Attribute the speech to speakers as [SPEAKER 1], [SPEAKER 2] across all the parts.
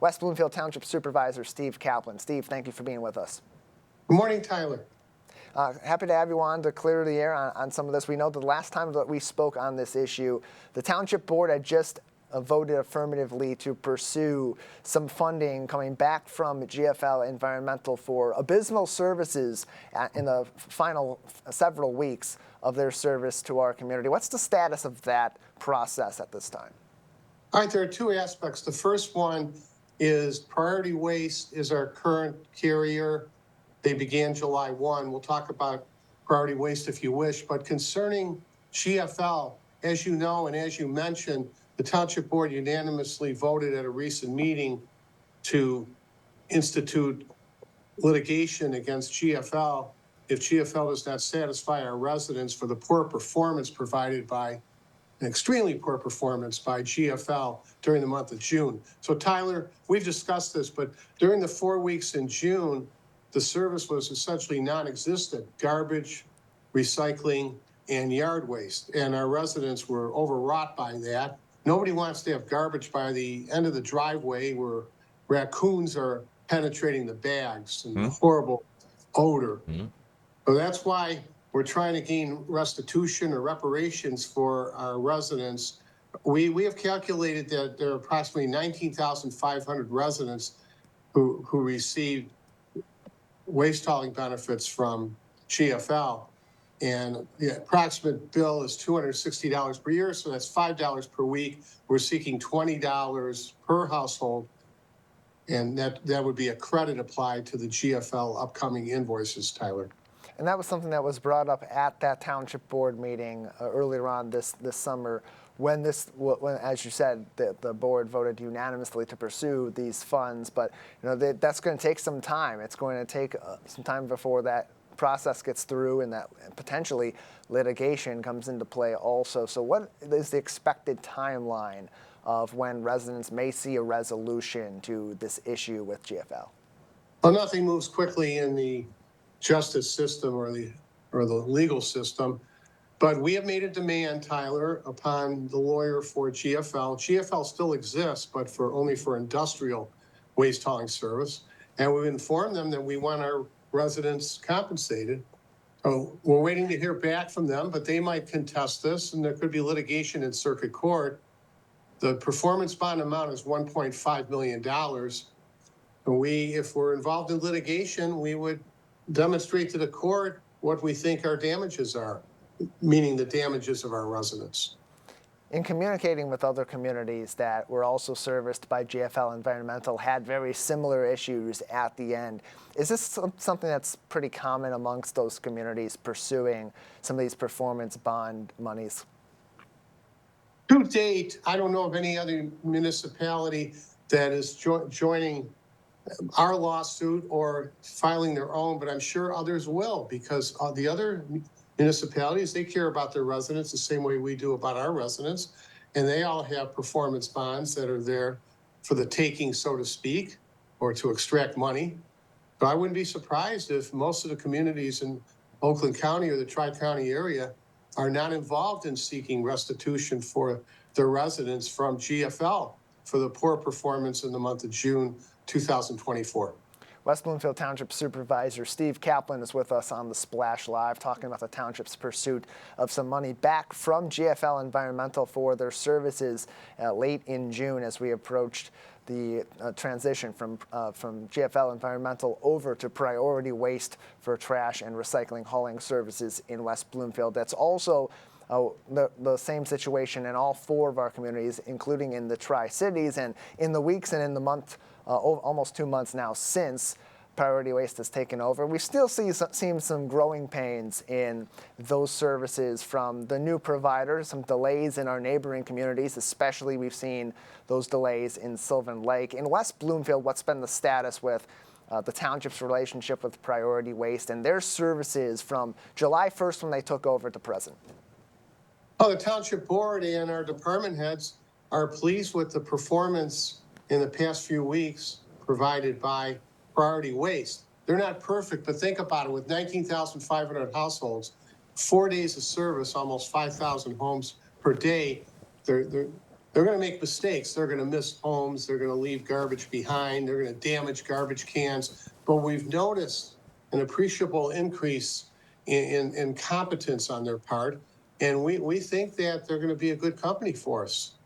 [SPEAKER 1] West Bloomfield Township Supervisor Steve Kaplan. Steve, thank you for being with us.
[SPEAKER 2] Good morning, Tyler.
[SPEAKER 1] Happy to have you on to clear the air on some of this. We know the last time that we spoke on this issue, the Township Board had just voted affirmatively to pursue some funding coming back from GFL Environmental for abysmal services in the final several weeks of their service to our community. What's the status of that process at this time?
[SPEAKER 2] All right, there are two aspects. The first one is Priority Waste is our current carrier. They began July 1. We'll talk about Priority Waste if you wish. But concerning GFL, as you know and as you mentioned, the Township Board unanimously voted at a recent meeting to institute litigation against GFL if GFL does not satisfy our residents for the poor performance provided by an extremely poor performance by GFL during the month of June. So Tyler, we've discussed this, but during the 4 weeks in June, the service was essentially non-existent: garbage, recycling, and yard waste. And our residents were overwrought by that. Nobody wants to have garbage by the end of the driveway where raccoons are penetrating the bags and the horrible odor. So that's why we're trying to gain restitution or reparations for our residents. We have calculated that there are approximately 19,500 residents who received waste hauling benefits from GFL. And the approximate bill is $260 per year, so that's $5 per week. We're seeking $20 per household, and that would be a credit applied to the GFL upcoming invoices, Tyler.
[SPEAKER 1] And that was something that was brought up at that Township Board meeting earlier on this summer when, as you said, the board voted unanimously to pursue these funds. But that's going to take some time. It's going to take some time before that process gets through and that potentially litigation comes into play also. So what is the expected timeline of when residents may see a resolution to this issue with GFL?
[SPEAKER 2] Well, nothing moves quickly in the justice system or the legal system, but we have made a demand, Tyler, upon the lawyer for GFL. GFL still exists, but only for industrial waste hauling service. And we've informed them that we want our residents compensated. So we're waiting to hear back from them, but they might contest this, and there could be litigation in circuit court. The performance bond amount is $1.5 million. If we're involved in litigation, we would demonstrate to the court what we think our damages are, meaning the damages of our residents.
[SPEAKER 1] In communicating with other communities that were also serviced by GFL Environmental, had very similar issues at the end, is this something that's pretty common amongst those communities pursuing some of these performance bond monies?
[SPEAKER 2] To date, I don't know of any other municipality that is joining our lawsuit or filing their own, but I'm sure others will, because the other municipalities, they care about their residents the same way we do about our residents, and they all have performance bonds that are there for the taking, so to speak, or to extract money. So I wouldn't be surprised if most of the communities in Oakland County or the Tri-County area are not involved in seeking restitution for their residents from GFL for the poor performance in the month of June 2024.
[SPEAKER 1] West Bloomfield Township Supervisor Steve Kaplan is with us on the Splash Live, talking about the Township's pursuit of some money back from GFL Environmental for their services late in June as we approached the transition from GFL Environmental over to Priority Waste for trash and recycling hauling services in West Bloomfield. That's also the same situation in all four of our communities, including in the Tri-Cities, and in the weeks and in the month, almost 2 months now since Priority Waste has taken over. We still seen some growing pains in those services from the new providers, some delays in our neighboring communities, especially we've seen those delays in Sylvan Lake. In West Bloomfield, what's been the status with the Township's relationship with Priority Waste and their services from July 1st when they took over to present?
[SPEAKER 2] Oh, the Township Board and our department heads are pleased with the performance in the past few weeks provided by Priority Waste. They're not perfect, but think about it. With 19,500 households, 4 days of service, almost 5,000 homes per day, they're going to make mistakes. They're going to miss homes. They're going to leave garbage behind. They're going to damage garbage cans. But we've noticed an appreciable increase in competence on their part. And we think that they're going to be a good company for us.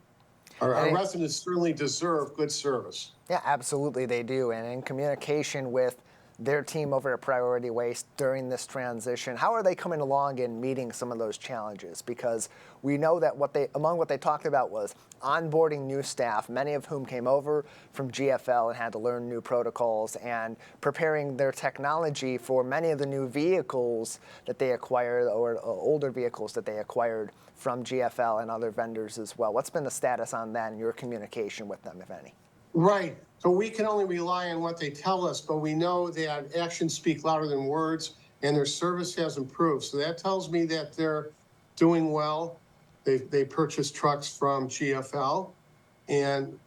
[SPEAKER 2] Our residents certainly deserve good service.
[SPEAKER 1] Yeah, absolutely they do. And in communication with their team over at Priority Waste during this transition, how are they coming along in meeting some of those challenges? Because we know that among what they talked about was onboarding new staff, many of whom came over from GFL and had to learn new protocols, and preparing their technology for many of the new vehicles that they acquired, or older vehicles that they acquired from GFL and other vendors as well. What's been the status on that and your communication with them, if any?
[SPEAKER 2] Right. So we can only rely on what they tell us, but we know that actions speak louder than words, and their service has improved. So that tells me that they're doing well. They purchased trucks from GFL, and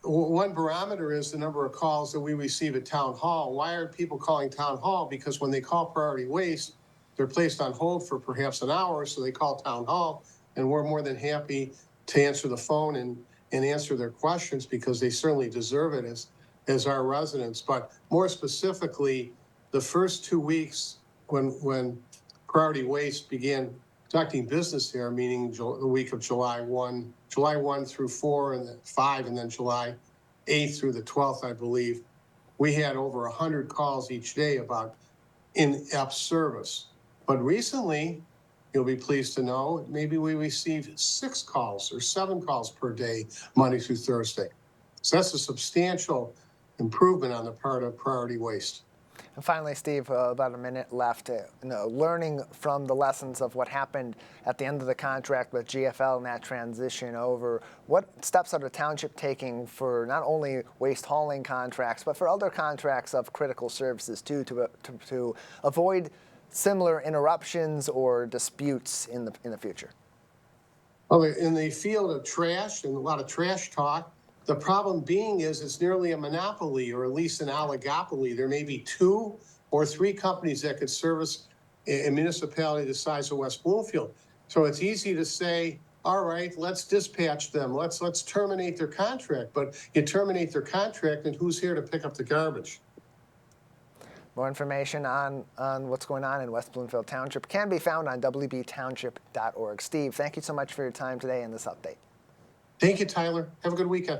[SPEAKER 2] one barometer is the number of calls that we receive at Town Hall. Why are people calling Town Hall? Because when they call Priority Waste, they're placed on hold for perhaps an hour, so they call Town Hall, and we're more than happy to answer the phone and answer their questions, because they certainly deserve it as our residents. But more specifically, the first 2 weeks when Priority Waste began conducting business here, meaning the week of July 1 through 4 and then 5, and then July 8th through the 12th, I believe, we had over 100 calls each day about in-app service. But recently, you'll be pleased to know, maybe we received 6 calls or 7 calls per day, Monday through Thursday. So that's a substantial improvement on the part of Priority Waste.
[SPEAKER 1] And finally, Steve, about a minute left. Learning from the lessons of what happened at the end of the contract with GFL and that transition over, what steps are the township taking for not only waste hauling contracts, but for other contracts of critical services too, to avoid similar interruptions or disputes in the future?
[SPEAKER 2] Well, in the field of trash, and a lot of trash talk, the problem being is it's nearly a monopoly, or at least an oligopoly. There may be 2 or 3 companies that could service a municipality the size of West Bloomfield. So it's easy to say, all right, let's dispatch them. Let's terminate their contract. But you terminate their contract, and who's here to pick up the garbage?
[SPEAKER 1] More information on what's going on in West Bloomfield Township can be found on wbtownship.org. Steve, thank you so much for your time today and this update.
[SPEAKER 2] Thank you, Tyler. Have a good weekend.